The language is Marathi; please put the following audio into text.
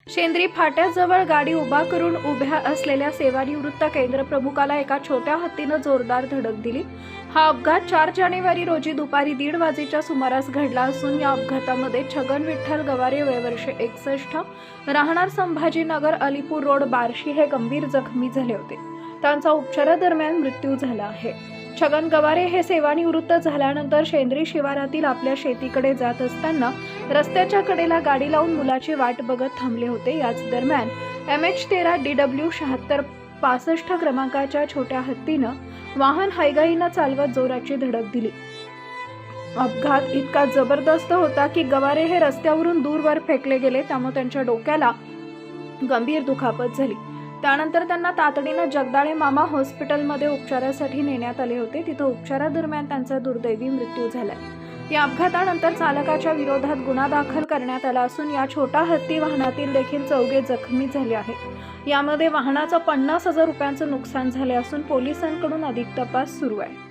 शेंद्री फाट्याजवळ गाडी उभा करून उभ्या असलेल्या सेवानिवृत्त केंद्र प्रमुखाला एका छोट्या हत्तीनं जोरदार धडक दिली। हा अपघात 4 जानेवारी रोजी दुपारी 1:30 वाजेच्या सुमारास घडला असून या अपघातामध्ये छगन विठ्ठल गवारे वय वर्ष 61 राहणार संभाजीनगर अलीपूर रोड बार्शी हे गंभीर जखमी झाले होते। त्यांचा उपचारादरम्यान मृत्यू झाला आहे। छगन गवारे हे सेवानिवृत्त झाल्यानंतर शेंद्री शिवारातील आपल्या शेतीकडे जात असताना रस्त्याच्या कडेला गाडी लावून मुलाची वाट बघत थांबले होते। याच दरम्यान MH13 DW 7665 क्रमांकाच्या छोट्या हत्तीनं वाहन हायगाईनं चालवत जोराची धडक दिली। अपघात इतका जबरदस्त होता की गवारे हे रस्त्यावरून दूरवर फेकले गेले, त्यामुळे त्यांच्या डोक्याला गंभीर दुखापत झाली। त्यानंतर त्यांना तातडीनं जगदाळे मामा हॉस्पिटलमध्ये उपचारासाठी नेण्यात आले होते। तिथं उपचारादरम्यान त्यांचा दुर्दैवी मृत्यू झालाय। या अपघातानंतर चालकाच्या विरोधात गुन्हा दाखल करण्यात आला असून या छोटा हत्ती वाहनातील देखील 4 जखमी झाले आहेत। यामध्ये वाहनाचं 50,000 रुपयांचं नुकसान झाले असून पोलिसांकडून अधिक तपास सुरू आहे।